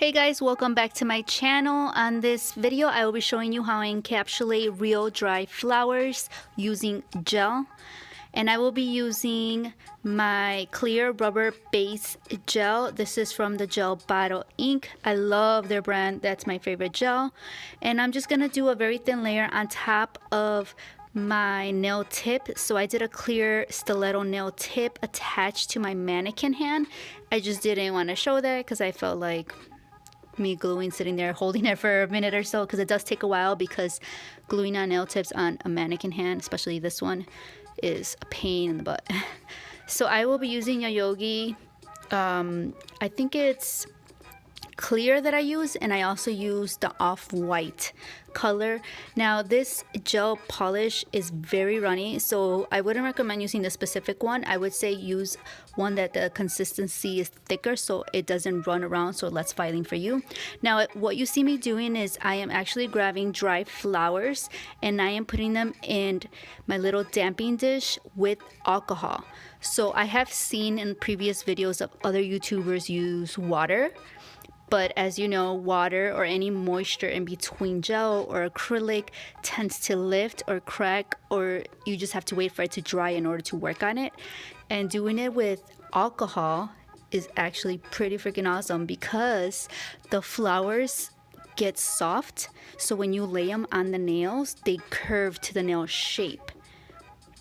Hey guys, welcome back to my channel. On this video, I will be showing you how I encapsulate real dry flowers using gel. And I will be using my clear rubber base gel. This is from the Gel Bottle Ink. I love their brand. That's my favorite gel. And I'm just gonna do a very thin layer on top of my nail tip. So I did a clear stiletto nail tip attached to my mannequin hand. I just didn't want to show that because I felt like me gluing sitting there holding it for a minute or so, because it does take a while, because gluing on nail tips on a mannequin hand, especially this one, is a pain in the butt. So I will be using a Yogi, I think it's clear that I use, and I also use the off-white color. Now this gel polish is very runny, so I wouldn't recommend using the specific one. I would say use one that the consistency is thicker so it doesn't run around, so less filing for you. Now what you see me doing is I am actually grabbing dry flowers and I am putting them in my little damping dish with alcohol. So I have seen in previous videos of other YouTubers use water, but as you know, water or any moisture in between gel or acrylic tends to lift or crack, or you just have to wait for it to dry in order to work on it. And doing it with alcohol is actually pretty freaking awesome, because the flowers get soft, so when you lay them on the nails, they curve to the nail shape.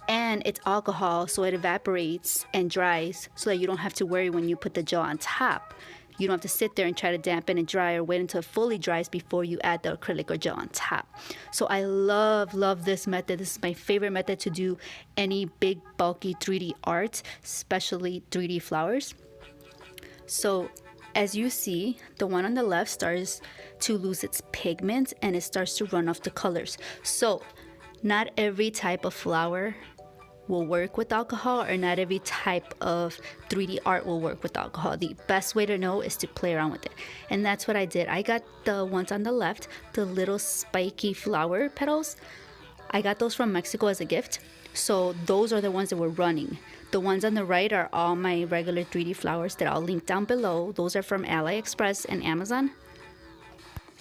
And it's alcohol, so it evaporates and dries, so that you don't have to worry when you put the gel on top. You don't have to sit there and try to dampen and dry, or wait until it fully dries before you add the acrylic or gel on top. So I love this method. This is my favorite method to do any big bulky 3D art, especially 3D flowers. So as you see, the one on the left starts to lose its pigment and it starts to run off the colors. So not every type of flower will work with alcohol, or not every type of 3D art will work with alcohol. The best way to know is to play around with it, and that's what I did. I got the ones on the left, the little spiky flower petals. I got those from Mexico as a gift, so those are the ones that were running. The ones on the right are all my regular 3D flowers that I'll link down below. Those are from AliExpress and Amazon.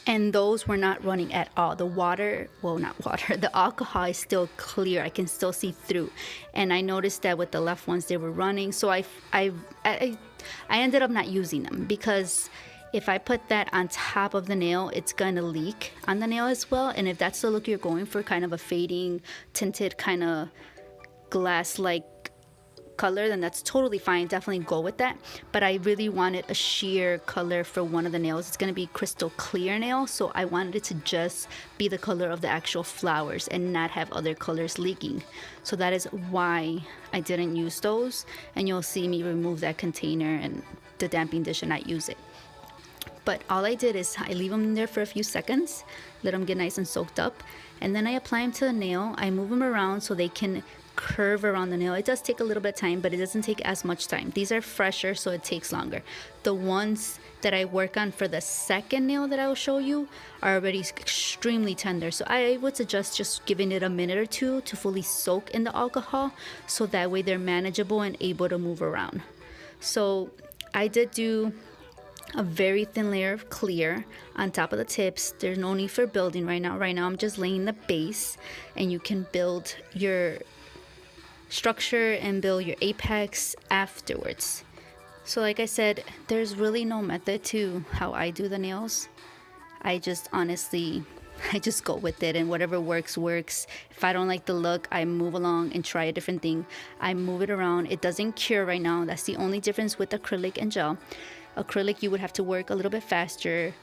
And those were not running at all. The water, well, not water, the alcohol is still clear. I can still see through. And I noticed that with the left ones, they were running. So I ended up not using them, because if I put that on top of the nail, it's gonna leak on the nail as well. And if that's the look you're going for, kind of a fading, tinted, kind of glass-like color, then that's totally fine. Definitely go with that. But I really wanted a sheer color for one of the nails. It's going to be crystal clear nail, so I wanted it to just be the color of the actual flowers and not have other colors leaking. So that is why I didn't use those, and you'll see me remove that container and the damping dish and not use it. But all I did is I leave them in there for a few seconds, let them get nice and soaked up, and then I apply them to the nail. I move them around so they can curve around the nail. It does take a little bit of time, but it doesn't take as much time. These are fresher, so it takes longer. The ones that I work on for the second nail that I will show you are already extremely tender, so I would suggest just giving it a minute or two to fully soak in the alcohol, so that way they're manageable and able to move around. So I did do a very thin layer of clear on top of the tips. There's no need for building right now. Right now I'm just laying the base, and you can build your structure and build your apex afterwards. So like I said, there's really no method to how I do the nails. I just honestly, I just go with it, and whatever works. If I don't like the look, I move along and try a different thing. I move it around. It doesn't cure right now. That's the only difference with acrylic and gel. Acrylic, you would have to work a little bit faster,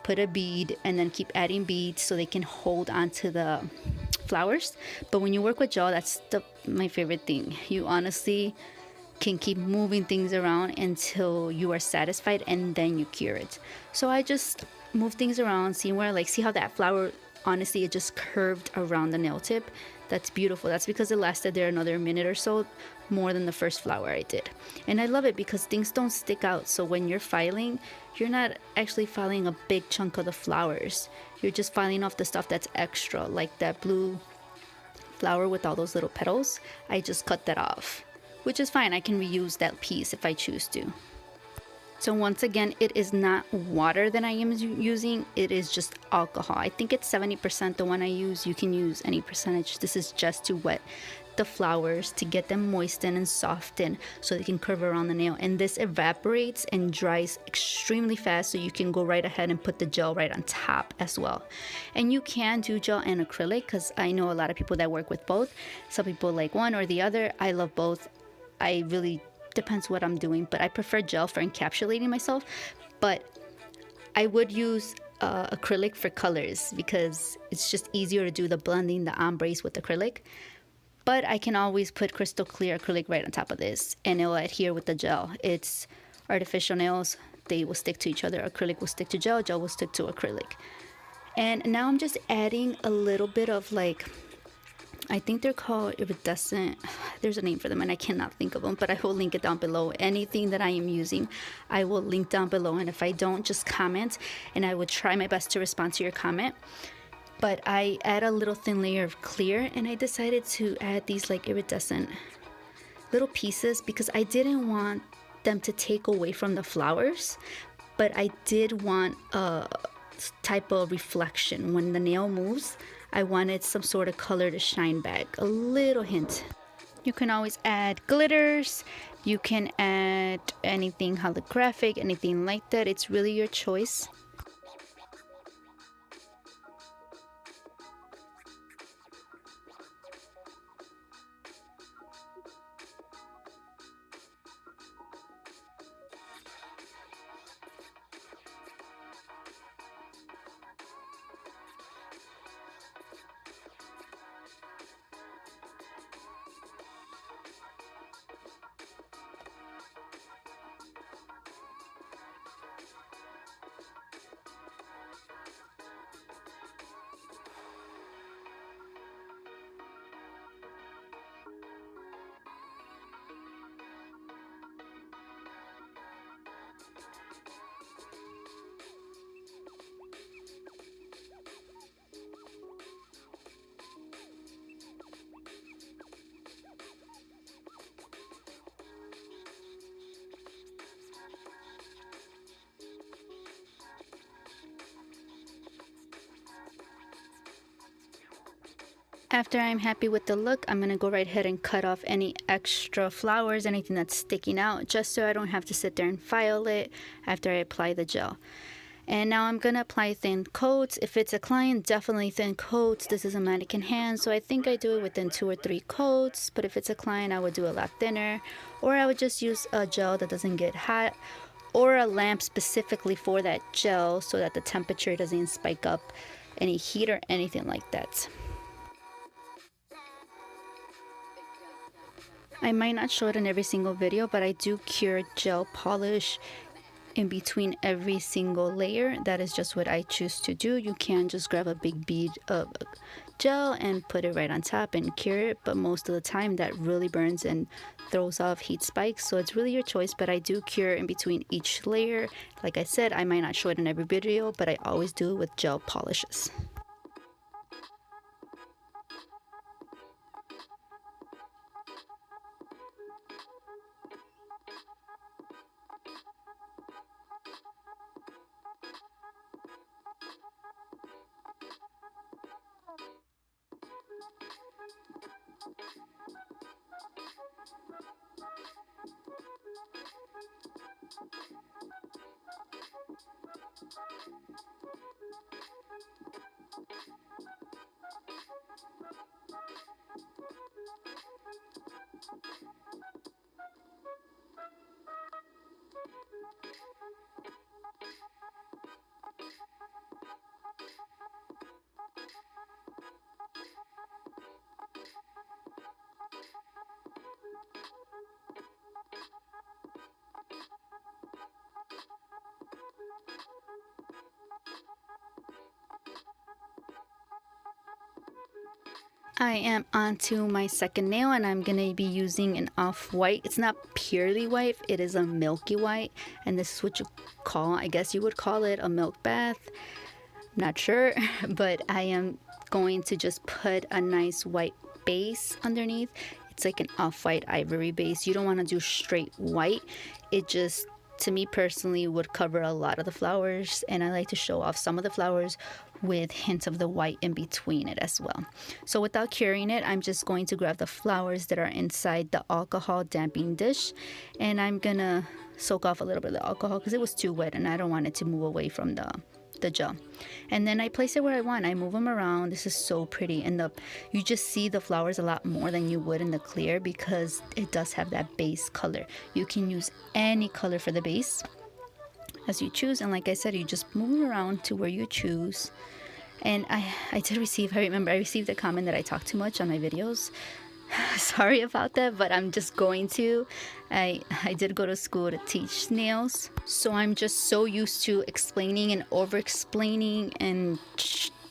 put a bead, and then keep adding beads so they can hold onto the flowers. But when you work with gel, that's my favorite thing. You honestly can keep moving things around until you are satisfied, and then you cure it. So I just move things around, see where I like. See how that flower, honestly, it just curved around the nail tip. That's beautiful. That's because it lasted there another minute or so more than the first flower I did. And I love it because things don't stick out. So when you're filing, you're not actually filing a big chunk of the flowers. You're just filing off the stuff that's extra, like that blue flower with all those little petals. I just cut that off, which is fine. I can reuse that piece if I choose to. So once again, it is not water that I am using, it is just alcohol. I think it's 70% the one I use. You can use any percentage. This is just to wet the flowers to get them moistened and softened so they can curve around the nail. And this evaporates and dries extremely fast, so you can go right ahead and put the gel right on top as well. And you can do gel and acrylic, because I know a lot of people that work with both. Some people like one or the other. I love both. I really depends what I'm doing, but I prefer gel for encapsulating myself. But I would use acrylic for colors because it's just easier to do the blending, the ombres with acrylic. But I can always put crystal clear acrylic right on top of this, and it will adhere with the gel. It's artificial nails, they will stick to each other. Acrylic will stick to gel, gel will stick to acrylic. And now I'm just adding a little bit of, like, I think they're called iridescent. There's a name for them and I cannot think of them, but I will link it down below. Anything that I am using, I will link down below. And if I don't, just comment and I will try my best to respond to your comment. But I add a little thin layer of clear, and I decided to add these like iridescent little pieces because I didn't want them to take away from the flowers, but I did want a type of reflection. When the nail moves, I wanted some sort of color to shine back, a little hint. You can always add glitters, you can add anything holographic, anything like that. It's really your choice. After I'm happy with the look, I'm going to go right ahead and cut off any extra flowers, anything that's sticking out, just so I don't have to sit there and file it after I apply the gel. And now I'm going to apply thin coats. If it's a client, definitely thin coats. This is a mannequin hand, so I think I do it within 2 or 3 coats. But if it's a client, I would do a lot thinner. Or I would just use a gel that doesn't get hot, or a lamp specifically for that gel so that the temperature doesn't spike up any heat or anything like that. I might not show it in every single video, but I do cure gel polish in between every single layer. That is just what I choose to do. You can just grab a big bead of gel and put it right on top and cure it, but most of the time that really burns and throws off heat spikes, so it's really your choice. But I do cure in between each layer. Like I said, I might not show it in every video, but I always do it with gel polishes. I am onto my second nail, and I'm gonna be using an off-white. It's not purely white, it is a milky white, and this is what you call, I guess you would call it, a milk bath. Not sure, but I am going to just put a nice white base underneath. It's like an off-white ivory base. You don't want to do straight white. It just to me personally would cover a lot of the flowers, and I like to show off some of the flowers with hints of the white in between it as well. So without curing it, I'm just going to grab the flowers that are inside the alcohol damping dish, and I'm gonna soak off a little bit of the alcohol because it was too wet and I don't want it to move away from the gel. And then I place it where I want. I move them around. This is so pretty, and you just see the flowers a lot more than you would in the clear because it does have that base color. You can use any color for the base as you choose, and like I said, you just move them around to where you choose. And I remember I received a comment that I talk too much on my videos. Sorry about that, but I'm just going to. I did go to school to teach nails, so I'm just so used to explaining and over explaining and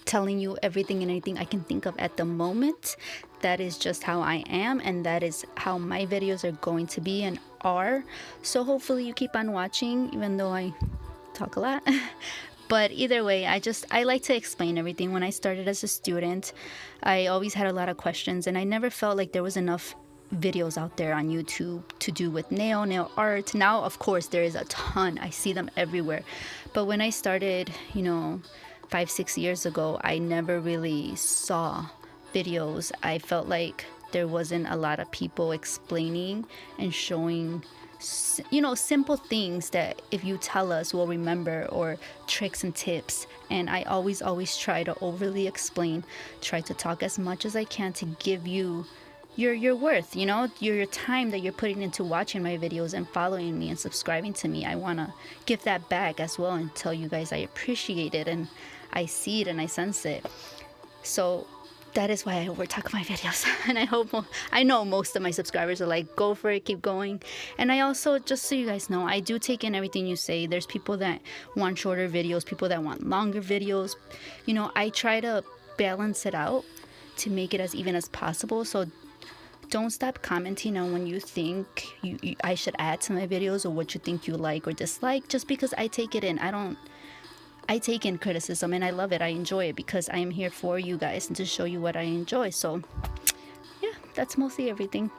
telling you everything and anything I can think of at the moment. That is just how I am, and that is how my videos are going to be and are. So hopefully you keep on watching, even though I talk a lot. But either way, I like to explain everything. When I started as a student, I always had a lot of questions, and I never felt like there was enough videos out there on YouTube to do with nail art. Now, of course, there is a ton. I see them everywhere. But when I started, 5-6 years ago, I never really saw videos. I felt like there wasn't a lot of people explaining and showing simple things that if you tell us we'll remember, or tricks and tips. And I always try to overly explain, try to talk as much as I can to give you your worth, your time that you're putting into watching my videos and following me and subscribing to me. I want to give that back as well and tell you guys I appreciate it, and I see it and I sense it. So that is why I over talk my videos. And I know most of my subscribers are like, go for it, keep going. And I also, just so you guys know, I do take in everything you say. There's people that want shorter videos, people that want longer videos. I try to balance it out to make it as even as possible. So don't stop commenting on when you think I should add to my videos, or what you think you like or dislike, just because I take it in. I take in criticism, and I love it. I enjoy it because I am here for you guys and to show you what I enjoy. So yeah, that's mostly everything.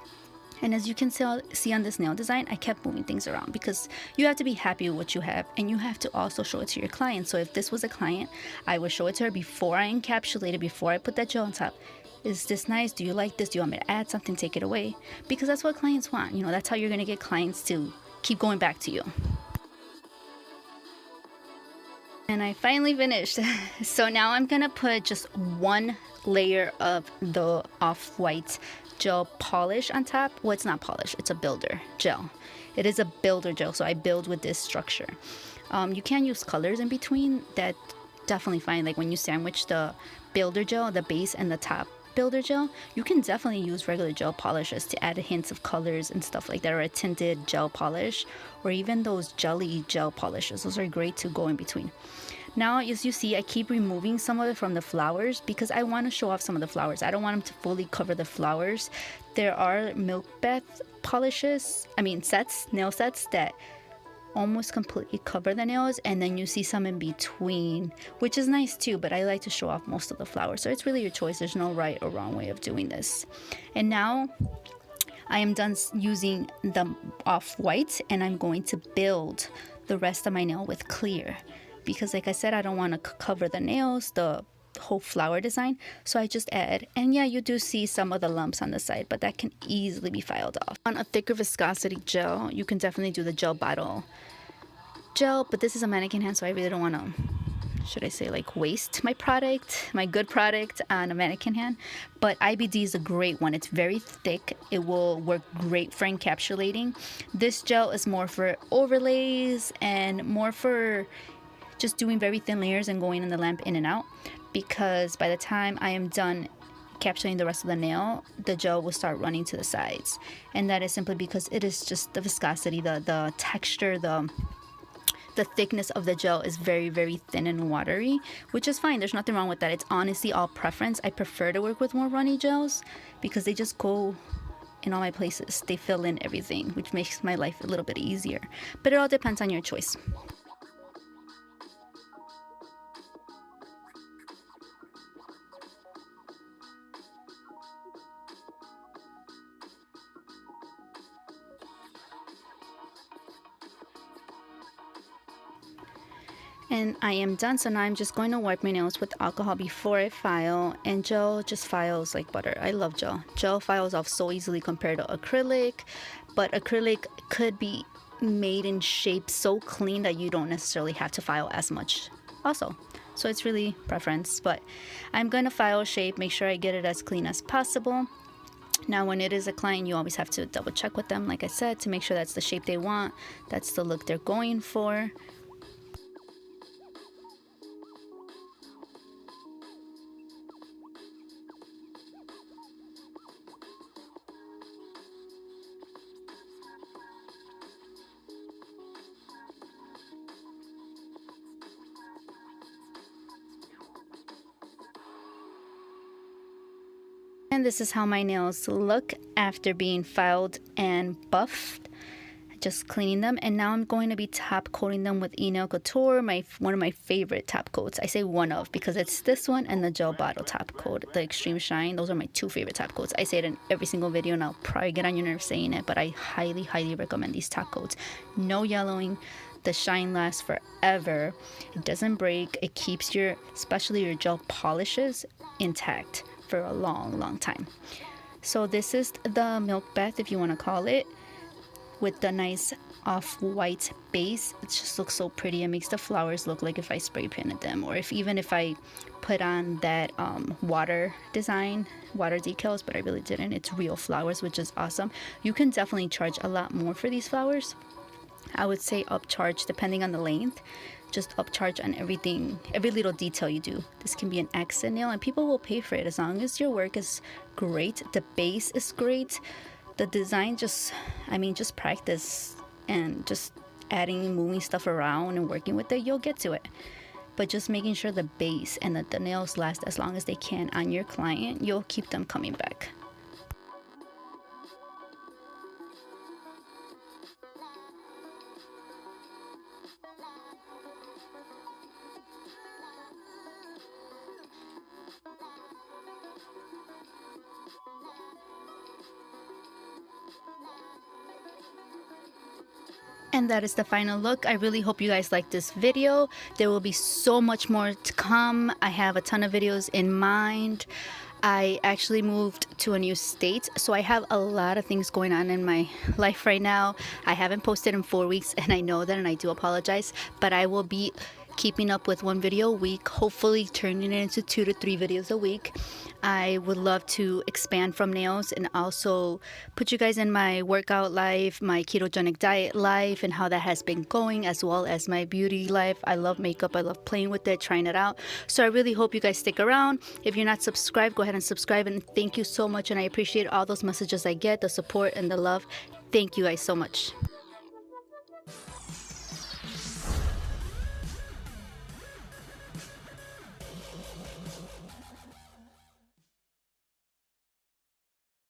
And as you can see on this nail design, I kept moving things around because you have to be happy with what you have, and you have to also show it to your client. So if this was a client, I would show it to her before I encapsulate it, before I put that gel on top. Is this nice? Do you like this? Do you want me to add something? Take it away? Because that's what clients want. That's how you're going to get clients to keep going back to you. And I finally finished. So now I'm gonna put just one layer of the off-white gel polish on top. Well, it's not polish, it's a builder gel. It is a builder gel, so I build with this structure. You can use colors in between. That definitely fine. Like when you sandwich the builder gel, the base and the top builder gel, you can definitely use regular gel polishes to add hints of colors and stuff like that, or a tinted gel polish, or even those jelly gel polishes. Those are great to go in between. Now, as you see, I keep removing some of it from the flowers because I want to show off some of the flowers. I don't want them to fully cover the flowers. There are milk bath polishes, nail sets that almost completely cover the nails, and then you see some in between, which is nice too, but I like to show off most of the flowers. So it's really your choice. There's no right or wrong way of doing this. And now I am done using the off-white, and I'm going to build the rest of my nail with clear because, like I said, I don't want to cover the nails, the whole flower design. So I just add, and yeah, you do see some of the lumps on the side, but that can easily be filed off. On a thicker viscosity gel, you can definitely do the gel bottle gel, but this is a mannequin hand, so I really don't want to, waste my good product on a mannequin hand. But IBD is a great one. It's very thick. It will work great for encapsulating. This gel is more for overlays and more for just doing very thin layers and going in the lamp in and out, because by the time I am done encapsulating the rest of the nail, the gel will start running to the sides. And that is simply because it is just the viscosity, the texture, the thickness of the gel is very, very thin and watery, which is fine. There's nothing wrong with that. It's honestly all preference. I prefer to work with more runny gels because they just go in all my places. They fill in everything, which makes my life a little bit easier. But it all depends on your choice. And I am done, so now I'm just going to wipe my nails with alcohol before I file. And gel just files like butter. I love gel. Gel files off so easily compared to acrylic, but acrylic could be made in shape so clean that you don't necessarily have to file as much also. So it's really preference, but I'm going to file shape, make sure I get it as clean as possible. Now, when it is a client, you always have to double check with them, like I said, to make sure that's the shape they want, that's the look they're going for. And this is how my nails look after being filed and buffed. Just cleaning them, and now I'm going to be top coating them with E.Nail Couture, one of my favorite top coats. I say one of because it's this one and the gel bottle top coat, the Extreme Shine. Those are my two favorite top coats. I say it in every single video, and I'll probably get on your nerves saying it, but I highly, highly recommend these top coats. No yellowing. The shine lasts forever. It doesn't break. It keeps your, especially your gel polishes, intact for a long, long time. So this is the milk bath, if you want to call it, with the nice off-white base. It just looks so pretty. It makes the flowers look like if I spray painted them, or even if I put on that water design, water decals, but I really didn't. It's real flowers, which is awesome. You can definitely charge a lot more for these flowers. I would say upcharge depending on the length. Just upcharge on everything, every little detail you do. This can be an accent nail, and people will pay for it as long as your work is great, the base is great. The design, just practice and just adding, moving stuff around and working with it, you'll get to it. But just making sure the base and that the nails last as long as they can on your client, you'll keep them coming back. And that is the final look. I really hope you guys like this video. There will be so much more to come. I have a ton of videos in mind. I actually moved to a new state, so I have a lot of things going on in my life right now. I haven't posted in 4 weeks, and I know that, and I do apologize, but I will be keeping up with 1 video a week, hopefully turning it into 2 to 3 videos a week. I would love to expand from nails and also put you guys in my workout life, my ketogenic diet life, and how that has been going, as well as my beauty life. I love makeup. I love playing with it, trying it out. So I really hope you guys stick around. If you're not subscribed, go ahead and subscribe, and thank you so much. And I appreciate all those messages I get, the support and the love. Thank you guys so much.